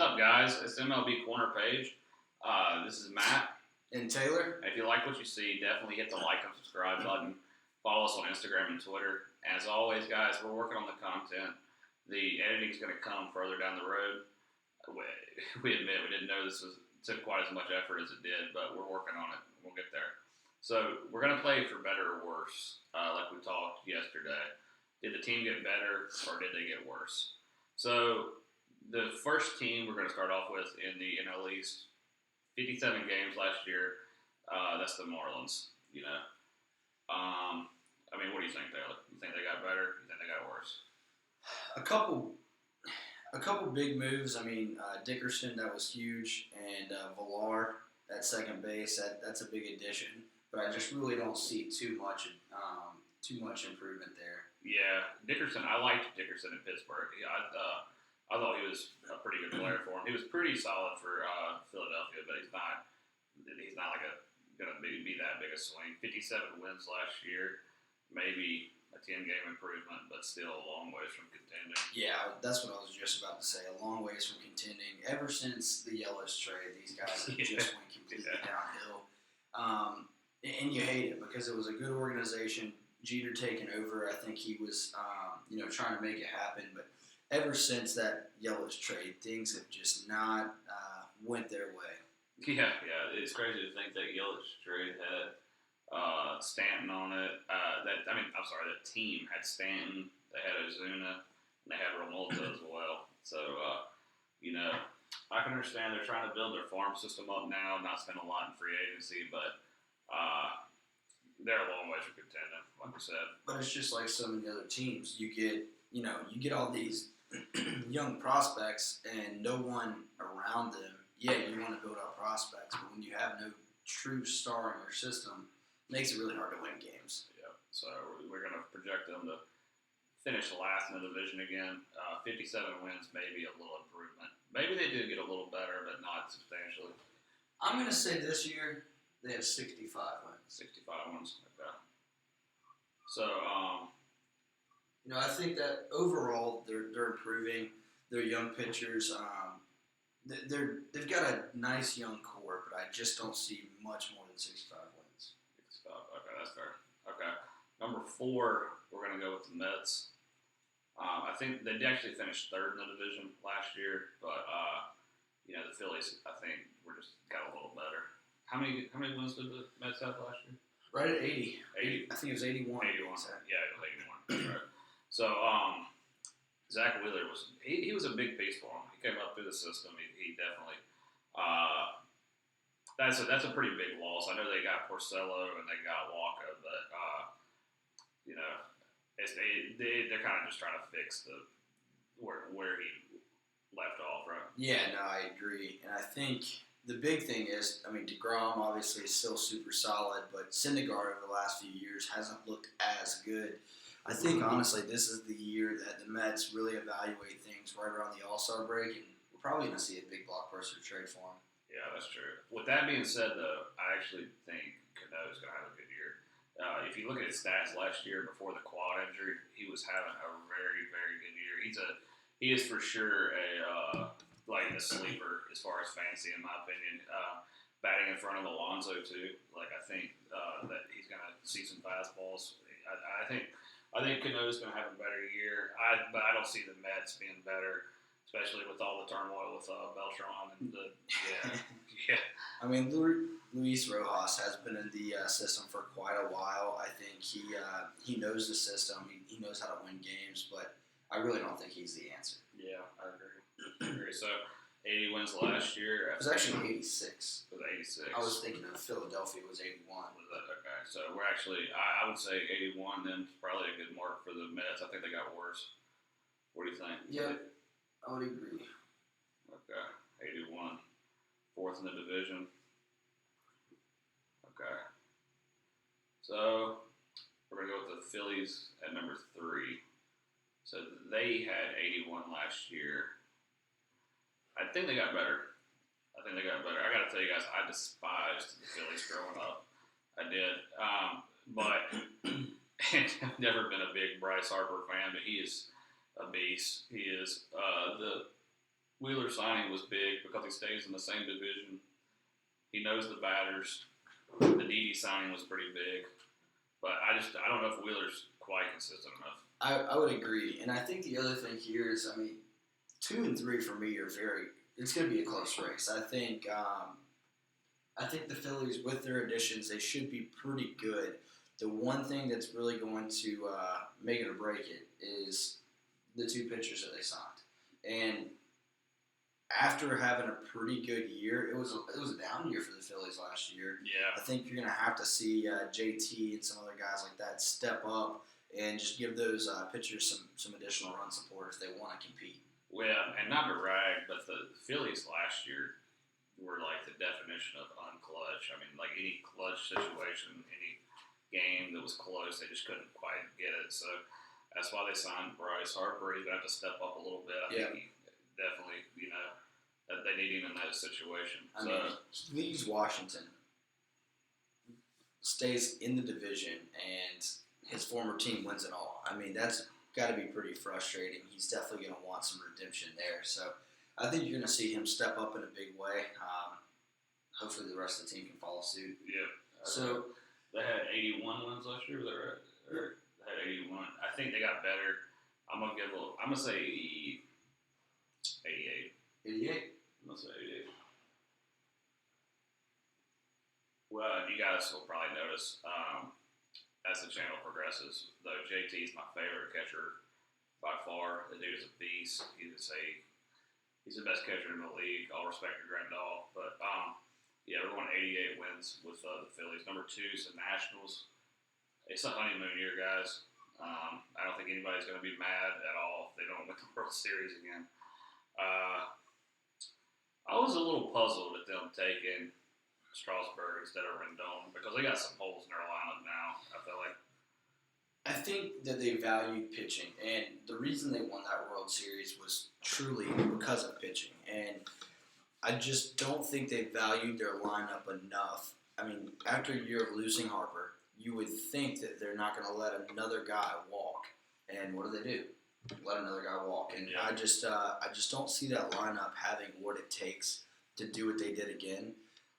What's up, guys? It's MLB Corner Page. This is Matt. And Taylor? If you like what you see, definitely hit the like and subscribe button. Follow us on Instagram and Twitter. As always, guys, we're working on the content. The editing is going to come further down the road. We admit we didn't know this took quite as much effort as it did, but we're working on it. We'll get there. So we're going to play for better or worse, like we talked yesterday. Did the team get better or did they get worse? So the first team we're going to start off with in the NL East, 57 games last year. That's the Marlins. What do you think, Taylor? You think they got better? You think they got worse? A couple big moves. Dickerson, that was huge, and Villar at second base. That's a big addition. But I just really don't see too much improvement there. Yeah, Dickerson. I liked Dickerson in Pittsburgh. I thought he was a pretty good player for him. He was pretty solid for Philadelphia, but he's not like going to be that big a swing. 57 wins last year, maybe a 10-game improvement, but still a long ways from contending. Yeah, that's what I was just about to say. A long ways from contending. Ever since the Yelich trade, these guys have just went completely downhill. And you hate it because it was a good organization. Jeter taking over, I think he was, trying to make it happen. But ever since that Yelich trade, things have just not went their way. Yeah, it's crazy to think that Yelich trade had Stanton on it. The team had Stanton, they had Ozuna, and they had Romolta as well. So, I can understand they're trying to build their farm system up now, not spend a lot in free agency, but they're a long way from contending, like we said. But it's just like so many other teams. You get all these young prospects and no one around them. Yeah, you want to build up prospects, but when you have no true star in your system, it makes it really hard to win games. Yeah, so we're going to project them to finish last in the division again. 57 wins, maybe a little improvement. Maybe they did get a little better, but not substantially. I'm going to say this year they have 65 wins. 65 wins, okay. So, I think that overall they're improving. They're young pitchers. They've got a nice young core, but I just don't see much more than 65 wins. 65, okay, that's fair. Okay, number 4, we're going to go with the Mets. I think they actually finished third in the division last year, but the Phillies, I think, just got a little better. How many wins did the Mets have last year? Right at 80. 80. I think it was 81. 81. Yeah, it was 81. That's right. So, Zach Wheeler was a big piece for him. He came up through the system. He definitely that's a pretty big loss. I know they got Porcello and they got Walker, but they're kind of just trying to fix where he left off, right? Yeah, no, I agree, and I think the big thing is, DeGrom obviously is still super solid, but Syndergaard over the last few years hasn't looked as good. I think, honestly, this is the year that the Mets really evaluate things right around the All-Star break, and we're probably going to see a big blockbuster trade for him. Yeah, that's true. With that being said, though, I actually think Cano is going to have a good year. If you look at his stats last year before the quad injury, he was having a very, very good year. He is for sure a sleeper as far as fantasy, in my opinion. Batting in front of Alonso, too. I think that he's going to see some fastballs. I think Cano's going to have a better year, but I don't see the Mets being better, especially with all the turmoil with Beltran and Luis Rojas has been in the system for quite a while. I think he knows the system. He knows how to win games, but I really don't think he's the answer. Yeah, I agree. So, 80 wins last year. It was actually 86. It was 86. I was thinking of Philadelphia was 81. Was that okay? So we're actually, I would say 81. Then probably a good mark for the Mets. I think they got worse. What do you think? Yeah, I would agree. Okay, 81, fourth in the division. Okay. So we're gonna go with the Phillies at number 3. So they had 81 last year. I think they got better. I got to tell you guys, I despised the Phillies growing up. I did. But I've never been a big Bryce Harper fan, but he is a beast. He is Wheeler signing was big because he stays in the same division. He knows the batters. The Didi signing was pretty big, but I don't know if Wheeler's quite consistent enough. I would agree, and I think the other thing here is, I mean, 2 and 3 for me are very. It's going to be a close race. I think the Phillies, with their additions, they should be pretty good. The one thing that's really going to make it or break it is the 2 pitchers that they signed. And after having a pretty good year, it was a down year for the Phillies last year. Yeah. I think you're going to have to see JT and some other guys like that step up and just give those pitchers some additional run support if they want to compete. Well, and not to rag, but the Phillies last year were like the definition of unclutch. I mean, like any clutch situation, any game that was close, they just couldn't quite get it. So that's why they signed Bryce Harper. He's going to have to step up a little bit. I think he definitely, that they need him in that situation. I mean, he leaves Washington, stays in the division, and his former team wins it all. I mean, that's got to be pretty frustrating. He's definitely going to want some redemption there. So I think you're going to see him step up in a big way. Hopefully the rest of the team can follow suit. Yeah. So they had 81 wins last year. Was that right? Or they had 81. I think they got better. I'm gonna say 88. 88. I'm gonna say 88. Well, you guys will probably notice as the channel progresses, though JT is my favorite catcher by far. The dude is a beast. He's the best catcher in the league. All respect to Grandal, but yeah, we're going 88 wins with the Phillies. Number 2 is the Nationals. It's a honeymoon year, guys. I don't think anybody's going to be mad at all if they don't win the World Series again. I was a little puzzled at them taking Strasburg instead of Rendon because they got some holes in their lineup now, I feel like. I think that they valued pitching, and the reason they won that World Series was truly because of pitching. And I just don't think they valued their lineup enough. I mean, after a year of losing Harper, you would think that they're not going to let another guy walk. And what do? Let another guy walk. And Yeah. I just don't see that lineup having what it takes to do what they did again.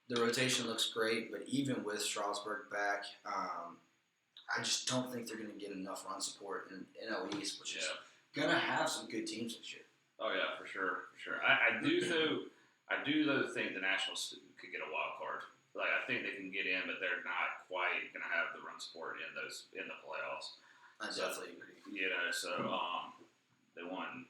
The rotation looks great, but even with Strasburg back, I just don't think they're going to get enough run support in NL East, which is going to have some good teams this year. Oh yeah, for sure. I do though think the Nationals could get a wild card. Like I think they can get in, but they're not quite going to have the run support in the playoffs. I definitely agree. So they won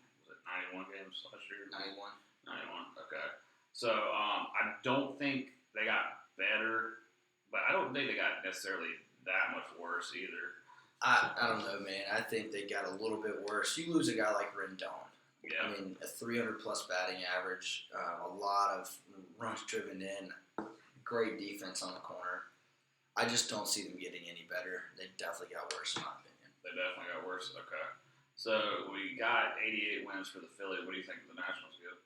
91 games last year. 91. Okay. So I don't think they got better, but I don't think they got necessarily that much worse either. I don't know, man. I think they got a little bit worse. You lose a guy like Rendon. Yeah. I mean, a 300-plus batting average, a lot of runs driven in, great defense on the corner. I just don't see them getting any better. They definitely got worse, in my opinion. They definitely got worse. Okay. So we got 88 wins for the Phillies. What do you think the Nationals get?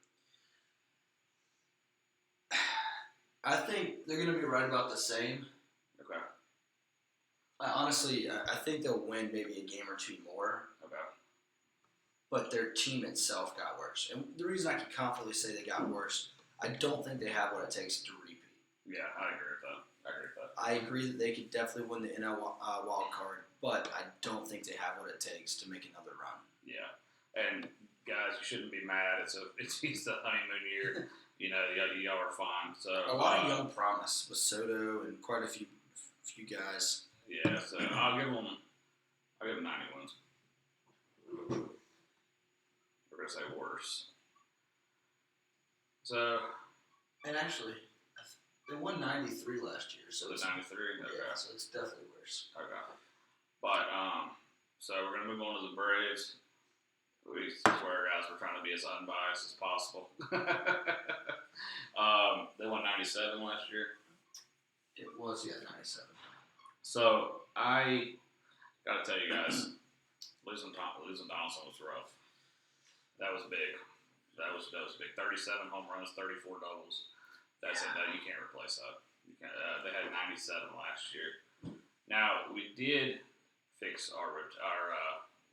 I think they're going to be right about the same. Okay. Honestly, I think they'll win maybe a game or 2 more. Okay. But their team itself got worse. And the reason I can confidently say they got worse, I don't think they have what it takes to repeat. Yeah, I agree with that. I agree that they could definitely win the NL wild card, but I don't think they have what it takes to make another run. Yeah. And guys, you shouldn't be mad. It's the honeymoon year. Y'all are fine. So A lot of young promise with Soto and quite a few guys. Yeah, so I'll give them 90 wins. We're gonna say worse. So And actually, they won 93 last year, so the it's 93. Okay. yeah, so it's definitely worse. Okay. But so we're gonna move on to the Braves. We swear, guys, we're trying to be as unbiased as possible. They won 97 last year. It was 97. So I gotta tell you guys, losing Donaldson was rough. That was big. That was big. 37 home runs, 34 doubles. That's it. You can't replace that. They had 97 last year. Now we did fix our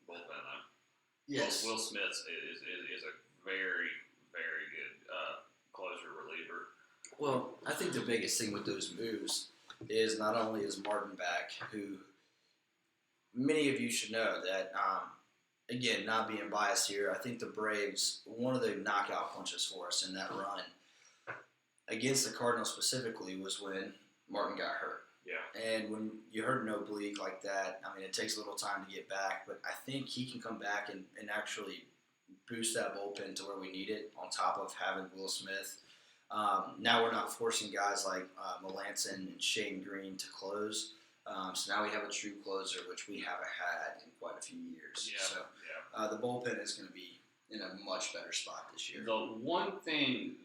bullpen though. Yes. Will Smith is a very, very good closer reliever. Well, I think the biggest thing with those moves is not only is Martin back, who many of you should know that, again, not being biased here, I think the Braves, one of the knockout punches for us in that run against the Cardinals specifically was when Martin got hurt. Yeah. And when you hurt an oblique like that, I mean, it takes a little time to get back, but I think he can come back and actually boost that bullpen to where we need it on top of having Will Smith. Now we're not forcing guys like Melanson and Shane Green to close. So now we have a true closer, which we haven't had in quite a few years. Yeah. So the bullpen is going to be in a much better spot this year. The one thing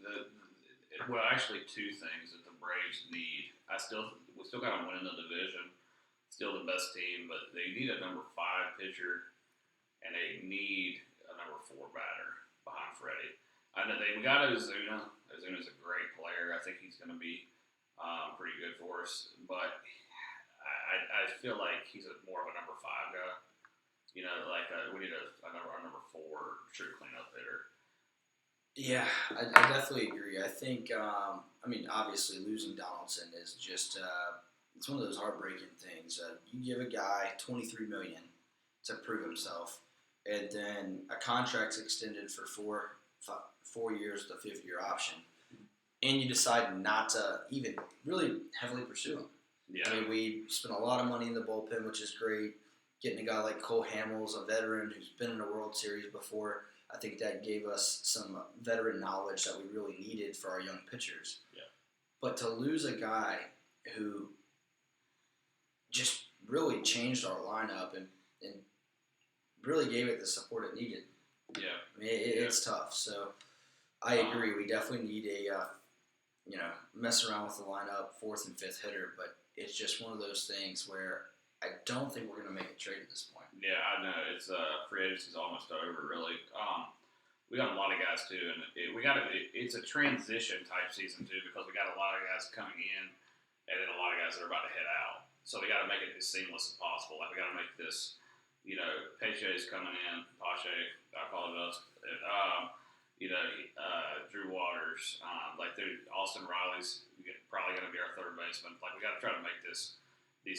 well, actually two things that the Braves need. We still got to win the division. Still the best team, but they need a number 5 pitcher, and they need a number 4 batter behind Freddie. I know we got Ozuna. Ozuna's a great player. I think he's going to be pretty good for us, but I feel like he's more of a number 5 guy. You know, like we need a number 4 true cleanup hitter. Yeah, I definitely agree. I think, obviously losing Donaldson is just, it's one of those heartbreaking things. You give a guy $23 million to prove himself, and then a contract's extended for 4 years with a 5th-year option, and you decide not to even really heavily pursue him. Yeah. I mean, we spent a lot of money in the bullpen, which is great. Getting a guy like Cole Hamels, a veteran who's been in a World Series before, I think that gave us some veteran knowledge that we really needed for our young pitchers. Yeah. But to lose a guy who just really changed our lineup and really gave it the support it needed. Yeah. I mean, it's tough. So I agree. We definitely need a, mess around with the lineup, 4th and 5th hitter. But it's just one of those things where I don't think we're going to make a trade at this point. Yeah, I know. It's free agency's almost over, really. We got a lot of guys too, and it's a transition type season too because we got a lot of guys coming in, and then a lot of guys that are about to head out. So we got to make it as seamless as possible. Like we got to make this, Pache's coming in, Pache, I apologize. Drew Waters, Austin Riley's probably going to be our 3rd baseman. Like we got to try to make these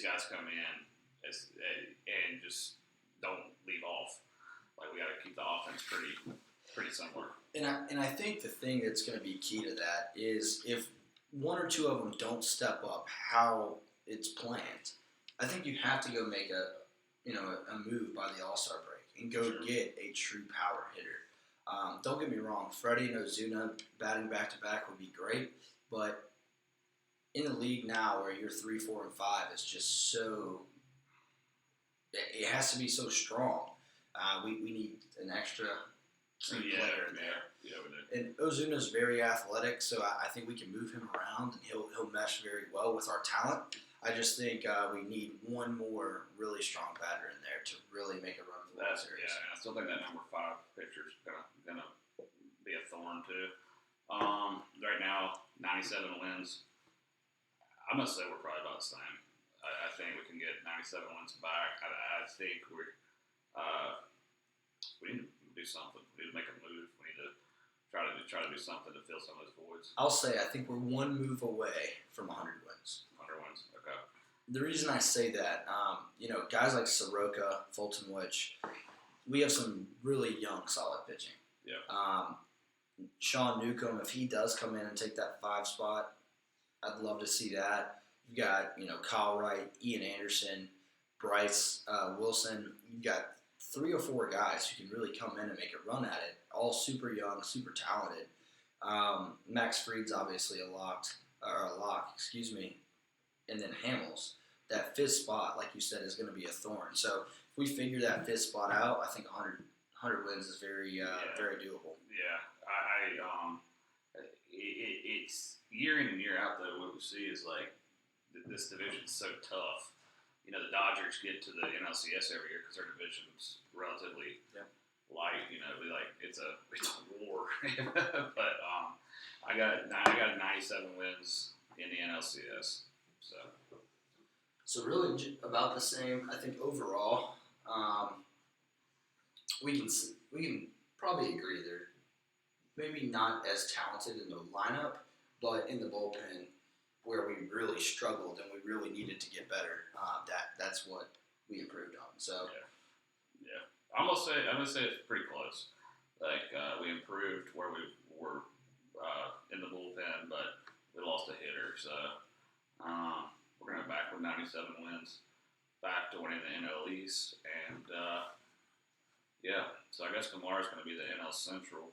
guys come in and just don't leave off. Like we got to keep the offense pretty similar. And I think the thing that's going to be key to that is if 1 or 2 of them don't step up how it's planned, I think you have to go make a move by the All-Star break and go get a true power hitter. Don't get me wrong, Freddie and Ozuna batting back-to-back would be great, but in the league now where you're 3, 4, and 5 is just so – it has to be so strong. We need an extra player in there. Yeah, we do. And Ozuna's very athletic, so I think we can move him around, and he'll mesh very well with our talent. I just think we need one more really strong batter in there to really make a run for the World Series. Yeah, and I still think that number 5 pitcher's gonna be a thorn too. Right now, 97 wins. I'm gonna say we're probably about the same. I think we can get 97 wins back. I think we need to do something. We need to make a move. We need to try to do something to fill some of those voids. I'll say I think we're 1 move away from 100 wins. 100 wins. Okay. The reason I say that, guys like Soroka, Fulton Witch, we have some really young, solid pitching. Yeah. Sean Newcomb, if he does come in and take that 5 spot, I'd love to see that. You got, Kyle Wright, Ian Anderson, Bryce Wilson. You got 3 or 4 guys who can really come in and make a run at it. All super young, super talented. Max Fried's obviously a lock. And then Hamels. That 5th spot, like you said, is going to be a thorn. So if we figure that 5th spot out, I think 100 wins is very doable. Yeah, it's year in and year out though. What we see is like this division's so tough. The Dodgers get to the NLCS every year because their division's relatively light. It's a war. But I got 97 wins in the NLCS. So really about the same. I think overall, we can probably agree maybe not as talented in the lineup, but in the bullpen where we really struggled and we really needed to get better. That's what we improved on. So Yeah. I'm gonna say it's pretty close. Like we improved where we were in the bullpen, but we lost a hitter. So we're gonna back with 97 wins, back to winning the NL East, and yeah. So I guess tomorrow's gonna be the NL Central.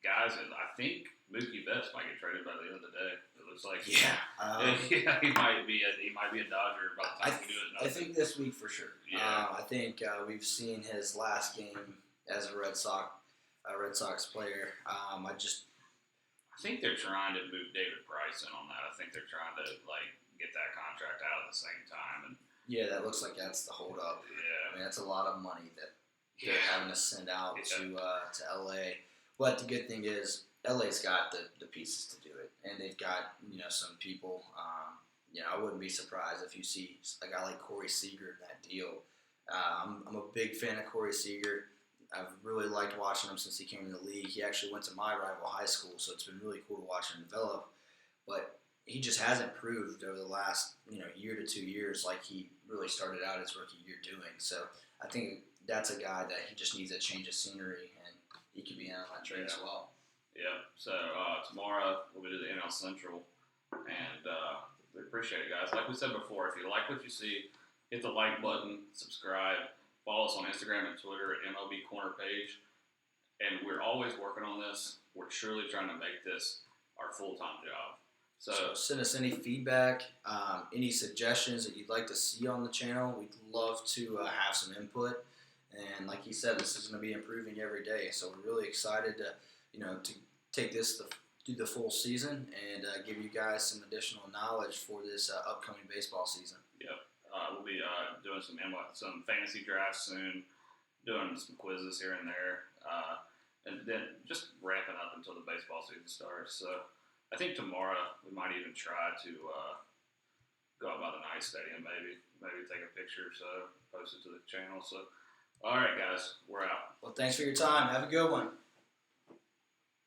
Guys, I think Mookie Betts might get traded by the end of the day. It looks like yeah, he might be a Dodger by the time we do it. I think this week for sure. Yeah. I think we've seen his last game as a Red Sox player. I think they're trying to move David Price in on that. I think they're trying to get that contract out at the same time. And yeah, that looks like that's the holdup. yeah, I mean, that's a lot of money that they're having to send out to LA. But the good thing is LA's got the pieces to do it, and they've got some people. I wouldn't be surprised if you see a guy like Corey Seager in that deal. I'm a big fan of Corey Seager. I've really liked watching him since he came in the league. He actually went to my rival high school, so it's been really cool to watch him develop. But he just hasn't proved over the last year to 2 years like he really started out his rookie year doing. So I think that's a guy that he just needs a change of scenery, and he could be in on that trade as well. Yeah. So tomorrow we'll do the NL Central, and we appreciate it, guys. Like we said before, if you like what you see, hit the like button, subscribe, follow us on Instagram and Twitter at MLB Corner Page. And we're always working on this. We're truly trying to make this our full-time job. So send us any feedback, any suggestions that you'd like to see on the channel. We'd love to have some input. And like he said, this is going to be improving every day. So we're really excited to take this through the full season and give you guys some additional knowledge for this upcoming baseball season. Yep. We'll be doing some fantasy drafts soon, doing some quizzes here and there, and then just ramping up until the baseball season starts. So I think tomorrow we might even try to go out by the Nice Stadium, maybe take a picture, so post it to the channel. So, all right, guys, we're out. Well, thanks for your time. Have a good one.